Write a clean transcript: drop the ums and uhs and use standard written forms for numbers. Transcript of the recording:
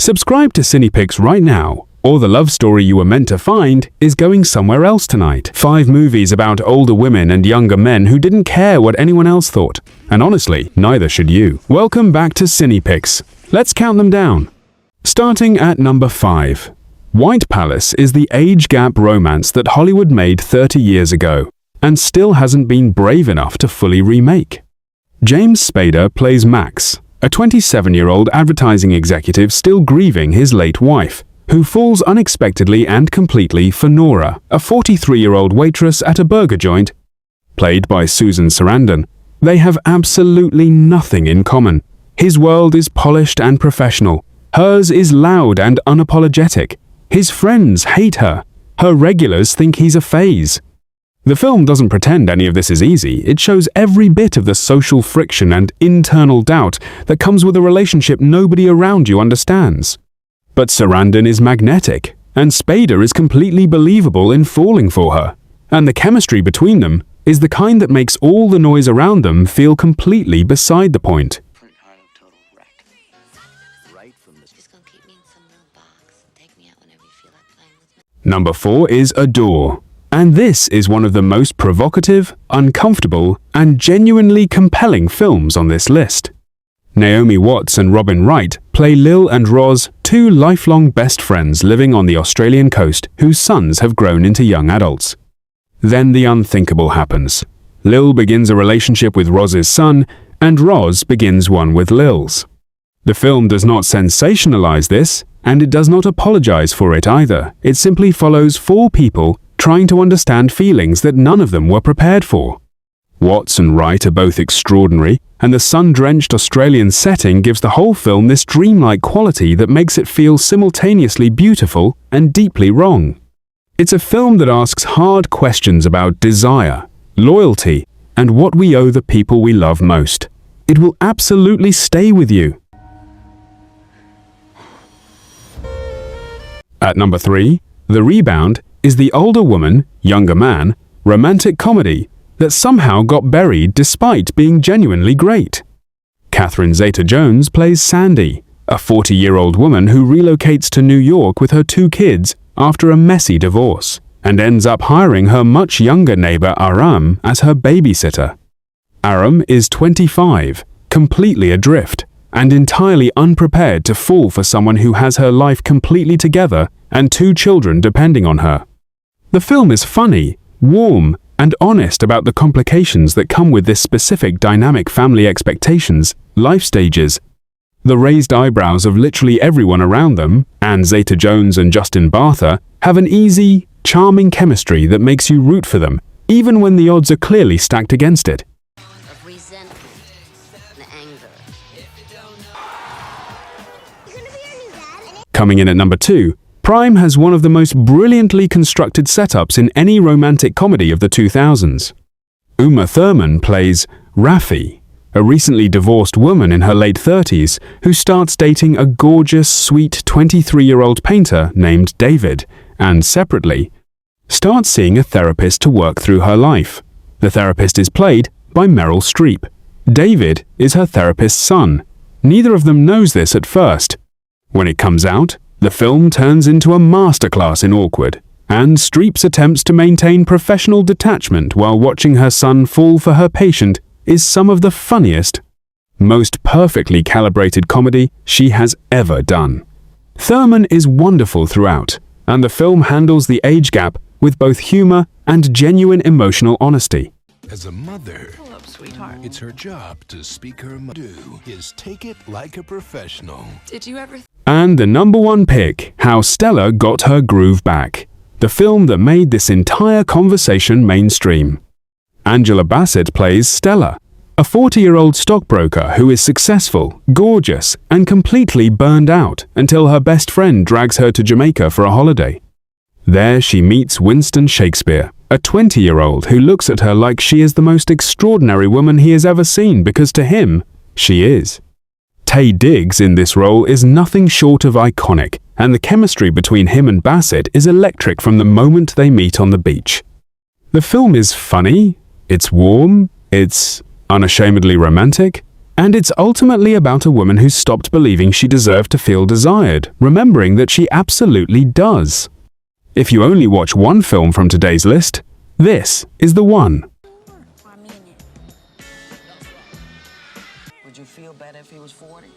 Subscribe to Cinepix right now, or the love story you were meant to find is going somewhere else tonight. 5 movies about older women and younger men who didn't care what anyone else thought. And honestly, neither should you. Welcome back to Cinepix. Let's count them down. Starting at number 5. White Palace is the age gap romance that Hollywood made 30 years ago, and still hasn't been brave enough to fully remake. James Spader plays Max, a 27-year-old advertising executive still grieving his late wife, who falls unexpectedly and completely for Nora, a 43-year-old waitress at a burger joint. Played by Susan Sarandon, they have absolutely nothing in common. His world is polished and professional. Hers is loud and unapologetic. His friends hate her. Her regulars think he's a phase. The film doesn't pretend any of this is easy. It shows every bit of the social friction and internal doubt that comes with a relationship nobody around you understands. But Sarandon is magnetic, and Spader is completely believable in falling for her. And the chemistry between them is the kind that makes all the noise around them feel completely beside the point. Number 4 is Adore. And this is one of the most provocative, uncomfortable, and genuinely compelling films on this list. Naomi Watts and Robin Wright play Lil and Roz, 2 lifelong best friends living on the Australian coast whose sons have grown into young adults. Then the unthinkable happens. Lil begins a relationship with Roz's son, and Roz begins one with Lil's. The film does not sensationalize this, and it does not apologize for it either. It simply follows 4 people trying to understand feelings that none of them were prepared for. Watts and Wright are both extraordinary, and the sun-drenched Australian setting gives the whole film this dreamlike quality that makes it feel simultaneously beautiful and deeply wrong. It's a film that asks hard questions about desire, loyalty, and what we owe the people we love most. It will absolutely stay with you. At number 3, The Rebound is the older woman, younger man, romantic comedy that somehow got buried despite being genuinely great. Catherine Zeta-Jones plays Sandy, a 40-year-old woman who relocates to New York with her 2 kids after a messy divorce, and ends up hiring her much younger neighbor Aram as her babysitter. Aram is 25, completely adrift, and entirely unprepared to fall for someone who has her life completely together and 2 children depending on her. The film is funny, warm, and honest about the complications that come with this specific dynamic family expectations, life stages. The raised eyebrows of literally everyone around them, and Zeta-Jones and Justin Bartha, have an easy, charming chemistry that makes you root for them, even when the odds are clearly stacked against it. Coming in at number 2, Prime has one of the most brilliantly constructed setups in any romantic comedy of the 2000s. Uma Thurman plays Raffi, a recently divorced woman in her late 30s who starts dating a gorgeous, sweet 23-year-old painter named David, and separately, starts seeing a therapist to work through her life. The therapist is played by Meryl Streep. David is her therapist's son. Neither of them knows this at first. When it comes out, the film turns into a masterclass in awkward, and Streep's attempts to maintain professional detachment while watching her son fall for her patient is some of the funniest, most perfectly calibrated comedy she has ever done. Thurman is wonderful throughout, and the film handles the age gap with both humor and genuine emotional honesty. As a mother, Hello, sweetheart. it's her job to speak her mind. Do is take it like a professional. Did you ever And the number 1 pick, How Stella Got Her Groove Back, the film that made this entire conversation mainstream. Angela Bassett plays Stella, a 40-year-old stockbroker who is successful, gorgeous, and completely burned out until her best friend drags her to Jamaica for a holiday. There she meets Winston Shakespeare, a 20-year-old who looks at her like she is the most extraordinary woman he has ever seen because to him, she is. Taye Diggs in this role is nothing short of iconic, and the chemistry between him and Bassett is electric from the moment they meet on the beach. The film is funny, it's warm, it's unashamedly romantic, And it's ultimately about a woman who stopped believing she deserved to feel desired, remembering that she absolutely does. If you only watch one film from today's list, this is the one. I mean it. Would you feel better if he was 40?